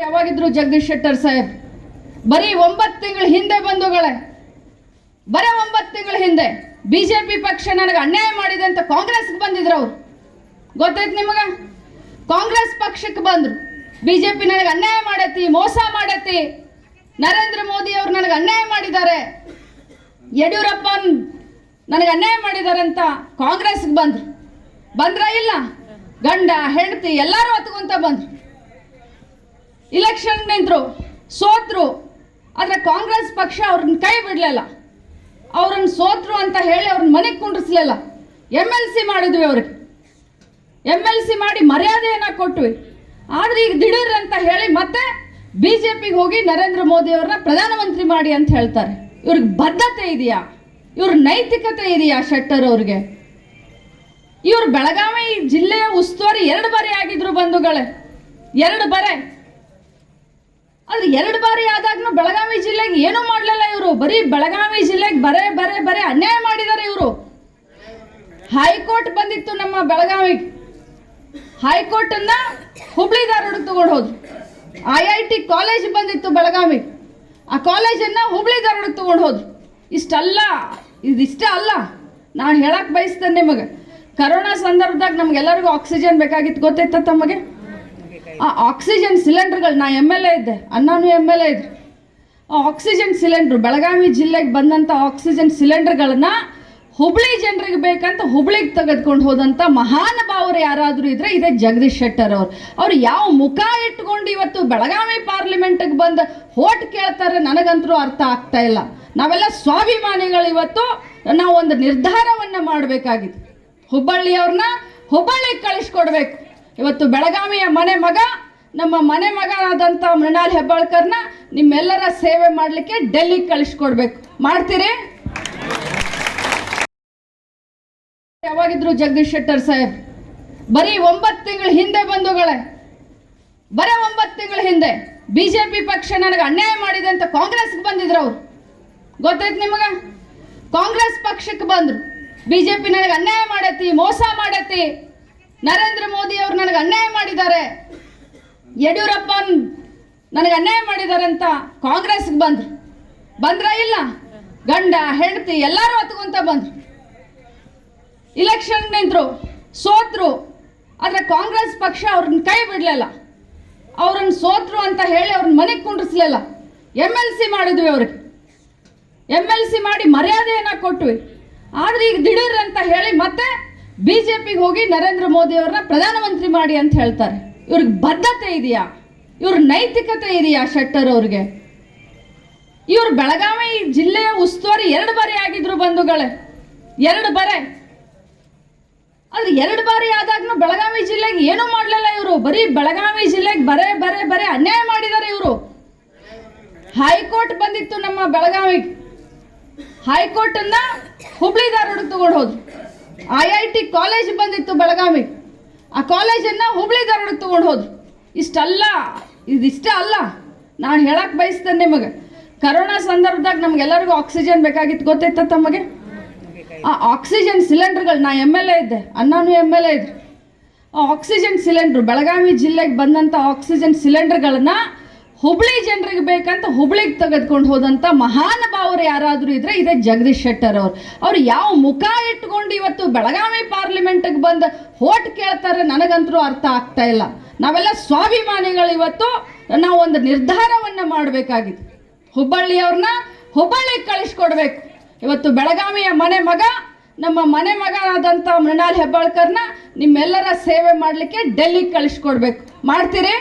ಯಾವಾಗಿದ್ರು ಜಗದೀಶ್ ಶೆಟ್ಟರ್ ಸಾಹೇಬ್ ಬರೀ 9 ತಿಂಗಳ ಹಿಂದೆ ಬಂಧುಗಳೇ, ಬರೀ 9 ತಿಂಗಳ ಹಿಂದೆ ಬಿಜೆಪಿ ಪಕ್ಷ ನನಗೆ ಅನ್ಯಾಯ ಮಾಡಿದೆ ಅಂತ ಕಾಂಗ್ರೆಸ್ಗೆ ಬಂದಿದ್ರು. ಅವರು ಗೊತ್ತಾಯ್ತು ನಿಮಗೆ? ಕಾಂಗ್ರೆಸ್ ಪಕ್ಷಕ್ಕೆ ಬಂದ್ರು. ಬಿಜೆಪಿ ನನಗೆ ಅನ್ಯಾಯ ಮಾಡೈತಿ, ಮೋಸ ಮಾಡೈತಿ, ನರೇಂದ್ರ ಮೋದಿ ಅವರು ನನಗೆ ಅನ್ಯಾಯ ಮಾಡಿದ್ದಾರೆ, ಯಡಿಯೂರಪ್ಪ ನನಗೆ ಅನ್ಯಾಯ ಮಾಡಿದ್ದಾರೆ ಅಂತ ಕಾಂಗ್ರೆಸ್ಗೆ ಬಂದ್ರು. ಬಂದ್ರ ಇಲ್ಲ? ಗಂಡ ಹೆಂಡತಿ ಎಲ್ಲರೂ ಹತ್ಕೊಂತ ಬಂದ್ರು. ಇಲೆಕ್ಷನ್ ನಿಂತರು, ಸೋತ್ರು. ಆದರೆ ಕಾಂಗ್ರೆಸ್ ಪಕ್ಷ ಅವ್ರನ್ನ ಕೈ ಬಿಡಲಿಲ್ಲ. ಅವ್ರನ್ನ ಸೋತ್ರು ಅಂತ ಹೇಳಿ ಅವ್ರನ್ನ ಮನೆಗೆ ಕುಂಡ್ರಿಸ್ಲಿಲ್ಲ. MLC ಮಾಡಿದ್ವಿ, ಅವ್ರಿಗೆ MLC ಮಾಡಿ ಮರ್ಯಾದೆಯನ್ನು ಕೊಟ್ವಿ. ಆದರೆ ಈಗ ದಿಢೀರ್ ಅಂತ ಹೇಳಿ ಮತ್ತೆ ಬಿಜೆಪಿಗೆ ಹೋಗಿ ನರೇಂದ್ರ ಮೋದಿ ಅವ್ರನ್ನ ಪ್ರಧಾನಮಂತ್ರಿ ಮಾಡಿ ಅಂತ ಹೇಳ್ತಾರೆ. ಇವ್ರಿಗೆ ಬದ್ಧತೆ ಇದೆಯಾ? ಇವ್ರ ನೈತಿಕತೆ ಇದೆಯಾ ಶೆಟ್ಟರ್ ಅವ್ರಿಗೆ? ಇವ್ರು ಬೆಳಗಾವಿ ಜಿಲ್ಲೆಯ ಉಸ್ತುವಾರಿ 2 ಬಾರಿ ಆಗಿದ್ರು ಬಂಧುಗಳೇ, 2 ಬಾರಿ. ಆದ್ರೆ 2 ಬಾರಿ ಆದಾಗ್ನೂ ಬೆಳಗಾವಿ ಜಿಲ್ಲೆಗೆ ಏನೂ ಮಾಡಲಿಲ್ಲ ಇವರು. ಬರೀ ಬೆಳಗಾವಿ ಜಿಲ್ಲೆಗೆ ಬರೇ ಅನ್ಯಾಯ ಮಾಡಿದ್ದಾರೆ ಇವರು. ಹೈಕೋರ್ಟ್ ಬಂದಿತ್ತು ನಮ್ಮ ಬೆಳಗಾವಿಗೆ. ಹೈಕೋರ್ಟ್ ಅನ್ನ ಹುಬ್ಳಿ ಧಾರವಾಡ ತಗೊಂಡು ಹೋದ್ರು. IIT ಕಾಲೇಜ್ ಬಂದಿತ್ತು ಬೆಳಗಾವಿ, ಆ ಕಾಲೇಜನ್ನ ಹುಬ್ಳಿ ಧಾರವಾಡ ತಗೊಂಡು ಹೋದ್ರು. ಇದಿಷ್ಟೇ ಅಲ್ಲ, ನಾನು ಹೇಳಕ್ ಬಯಸ್ತೇನೆ ನಿಮಗೆ. ಕರೋನಾ ಸಂದರ್ಭದಾಗ ನಮ್ಗೆಲ್ಲರಿಗೂ ಆಕ್ಸಿಜನ್ ಬೇಕಾಗಿತ್ತು, ಗೊತ್ತೈತ ತಮಗೆ? ಆ ಆಕ್ಸಿಜನ್ ಸಿಲಿಂಡರ್ಗಳು, ನಾ MLA ಇದ್ದೆ, ಅಣ್ಣನೂ MLA ಇದ್ರು. ಆ ಆಕ್ಸಿಜನ್ ಸಿಲಿಂಡ್ರು, ಬೆಳಗಾವಿ ಜಿಲ್ಲೆಗೆ ಬಂದಂಥ ಆಕ್ಸಿಜನ್ ಸಿಲಿಂಡರ್ಗಳನ್ನ ಹುಬ್ಳಿ ಜನರಿಗೆ ಬೇಕಂತ ಹುಬ್ಳಿಗೆ ತೆಗೆದುಕೊಂಡು ಹೋದಂಥ ಮಹಾನುಭಾವರು ಯಾರಾದರೂ ಇದ್ರೆ ಇದೇ ಜಗದೀಶ್ ಶೆಟ್ಟರ್ ಅವರು. ಅವ್ರು ಯಾವ ಮುಖ ಇಟ್ಕೊಂಡು ಇವತ್ತು ಬೆಳಗಾವಿ ಪಾರ್ಲಿಮೆಂಟ್ಗೆ ಬಂದು ಹೋಟ್ ಕೇಳ್ತಾರೆ ನನಗಂತರೂ ಅರ್ಥ ಆಗ್ತಾ ಇಲ್ಲ. ನಾವೆಲ್ಲ ಸ್ವಾಭಿಮಾನಿಗಳು. ಇವತ್ತು ನಾವು ಒಂದು ನಿರ್ಧಾರವನ್ನು ಮಾಡಬೇಕಾಗಿದೆ. ಹುಬ್ಬಳ್ಳಿಯವ್ರನ್ನ ಹುಬ್ಬಳ್ಳಿಗೆ ಕಳಿಸ್ಕೊಡ್ಬೇಕು. ಇವತ್ತು ಬೆಳಗಾವಿಯ ಮಗ, ನಮ್ಮ ಮಗ ಆದಂಥ ಮೃಣಾಲ್ ಹೆಬ್ಬಾಳ್ಕರ್ನ ನಿಮ್ಮೆಲ್ಲರ ಸೇವೆ ಮಾಡಲಿಕ್ಕೆ ಡೆಲ್ಲಿಗೆ ಕಳಿಸ್ಕೊಡ್ಬೇಕು. ಮಾಡ್ತೀರಿ? ಯಾವಾಗಿದ್ರು ಜಗದೀಶ್ ಶೆಟ್ಟರ್ ಸಾಹೇಬ್ ಬರೀ 9 ತಿಂಗಳ ಹಿಂದೆ ಬಂಧುಗಳೇ, ಬರೀ 9 ತಿಂಗಳ ಹಿಂದೆ ಬಿಜೆಪಿ ಪಕ್ಷ ನನಗೆ ಅನ್ಯಾಯ ಮಾಡಿದೆ ಅಂತ ಕಾಂಗ್ರೆಸ್ಗೆ ಬಂದಿದ್ರು. ಅವರು ಗೊತ್ತಾಯ್ತು ನಿಮಗೆ? ಕಾಂಗ್ರೆಸ್ ಪಕ್ಷಕ್ಕೆ ಬಂದ್ರು. ಬಿಜೆಪಿ ನನಗೆ ಅನ್ಯಾಯ ಮಾಡೈತಿ, ಮೋಸ ಮಾಡೈತಿ, ನರೇಂದ್ರ ಮೋದಿ ಅವರು ನನಗೆ ಅನ್ಯಾಯ ಮಾಡಿದ್ದಾರೆ, ಯಡಿಯೂರಪ್ಪ ನನಗೆ ಅನ್ಯಾಯ ಮಾಡಿದ್ದಾರೆ ಅಂತ ಕಾಂಗ್ರೆಸ್ಗೆ ಬಂದ್ರು. ಬಂದ್ರ ಇಲ್ಲ? ಗಂಡ ಹೆಂಡತಿ ಎಲ್ಲರೂ ಹತ್ಕೊಂತ ಬಂದ್ರು. ಇಲೆಕ್ಷನ್ ನಿಂತರು, ಸೋತ್ರು. ಆದರೆ ಕಾಂಗ್ರೆಸ್ ಪಕ್ಷ ಅವ್ರನ್ನ ಕೈ ಬಿಡಲಿಲ್ಲ. ಅವ್ರನ್ನ ಸೋತ್ರು ಅಂತ ಹೇಳಿ ಅವ್ರನ್ನ ಮನೆಗೆ ಕುಂಡ್ರಿಸ್ಲಿಲ್ಲ. MLC ಮಾಡಿದ್ವಿ, ಅವ್ರಿಗೆ MLC ಮಾಡಿ ಮರ್ಯಾದೆಯನ್ನು ಕೊಟ್ವಿ. ಆದರೆ ಈಗ ದಿಢೀರ್ ಅಂತ ಹೇಳಿ ಮತ್ತೆ ಬಿಜೆಪಿಗೆ ಹೋಗಿ ನರೇಂದ್ರ ಮೋದಿ ಅವ್ರನ್ನ ಪ್ರಧಾನಮಂತ್ರಿ ಮಾಡಿ ಅಂತ ಹೇಳ್ತಾರೆ. ಇವ್ರಿಗೆ ಬದ್ಧತೆ ಇದೆಯಾ? ಇವ್ರ ನೈತಿಕತೆ ಇದೆಯಾ ಶೆಟ್ಟರ್ ಅವ್ರಿಗೆ? ಇವ್ರು ಬೆಳಗಾವಿ ಜಿಲ್ಲೆಯ ಉಸ್ತುವಾರಿ 2 ಬಾರಿ ಆಗಿದ್ರು ಬಂಧುಗಳೇ, 2 ಬಾರಿ. ಆದ್ರೆ 2 ಬಾರಿ ಆದಾಗ್ನೂ ಬೆಳಗಾವಿ ಜಿಲ್ಲೆಗೆ ಏನೂ ಮಾಡಲಿಲ್ಲ ಇವರು. ಬರೀ ಬೆಳಗಾವಿ ಜಿಲ್ಲೆಗೆ ಬರೇ ಅನ್ಯಾಯ ಮಾಡಿದ್ದಾರೆ ಇವರು. ಹೈಕೋರ್ಟ್ ಬಂದಿತ್ತು ನಮ್ಮ ಬೆಳಗಾವಿಗೆ. ಹೈಕೋರ್ಟ್ ಅನ್ನ ಹುಬ್ಳಿ ಧಾರವಾಡ ತಗೊಂಡು ಹೋದ್ರು. IIT ಕಾಲೇಜ್ ಬಂದಿತ್ತು ಬೆಳಗಾವಿ, ಆ ಕಾಲೇಜನ್ನ ಹುಬ್ಳಿ ಧಾರವಾಡ ತಗೊಂಡು ಹೋದ್ರು. ಇದಿಷ್ಟೇ ಅಲ್ಲ, ನಾನು ಹೇಳಕ್ ಬಯಸ್ತೇನೆ ನಿಮಗೆ. ಕರೋನಾ ಸಂದರ್ಭದಾಗ ನಮ್ಗೆಲ್ಲರಿಗೂ ಆಕ್ಸಿಜನ್ ಬೇಕಾಗಿತ್ತು, ಗೊತ್ತೈತ ತಮಗೆ? ಆ ಆಕ್ಸಿಜನ್ ಸಿಲಿಂಡರ್ಗಳು, ನಾ MLA ಇದ್ದೆ, ಅಣ್ಣನೂ MLA ಇದ್ರು. ಆ ಆಕ್ಸಿಜನ್ ಸಿಲಿಂಡ್ರು, ಬೆಳಗಾವಿ ಜಿಲ್ಲೆಗೆ ಬಂದಂಥ ಆಕ್ಸಿಜನ್ ಸಿಲಿಂಡರ್ಗಳನ್ನ ಹುಬ್ಳಿ ಜನರಿಗೆ ಬೇಕಂತ ಹುಬ್ಳಿಗೆ ತೆಗೆದುಕೊಂಡು ಹೋದಂಥ ಮಹಾನುಭಾವರು ಯಾರಾದರೂ ಇದ್ರೆ ಇದೇ ಜಗದೀಶ್ ಶೆಟ್ಟರ್ ಅವರು. ಅವ್ರು ಯಾವ ಮುಖ ಇಟ್ಕೊಂಡು ಇವತ್ತು ಬೆಳಗಾವಿ ಪಾರ್ಲಿಮೆಂಟ್ಗೆ ಬಂದು ಹೋಟ್ ಕೇಳ್ತಾರೆ ನನಗಂತರೂ ಅರ್ಥ ಆಗ್ತಾ ಇಲ್ಲ. ನಾವೆಲ್ಲ ಸ್ವಾಭಿಮಾನಿಗಳು. ಇವತ್ತು ನಾವು ಒಂದು ನಿರ್ಧಾರವನ್ನು ಮಾಡಬೇಕಾಗಿದೆ. ಹುಬ್ಬಳ್ಳಿಯವ್ರನ್ನ ಹುಬ್ಬಳ್ಳಿಗೆ ಕಳಿಸ್ಕೊಡ್ಬೇಕು. ಇವತ್ತು ಬೆಳಗಾವಿಯ ಮಗ, ನಮ್ಮ ಮಗ ಆದಂಥ ಮೃಣಾಲ್ ಹೆಬ್ಬಾಳ್ಕರ್ನ ನಿಮ್ಮೆಲ್ಲರ ಸೇವೆ ಮಾಡಲಿಕ್ಕೆ ಡೆಲ್ಲಿಗೆ ಕಳಿಸ್ಕೊಡ್ಬೇಕು. ಮಾಡ್ತೀರಿ?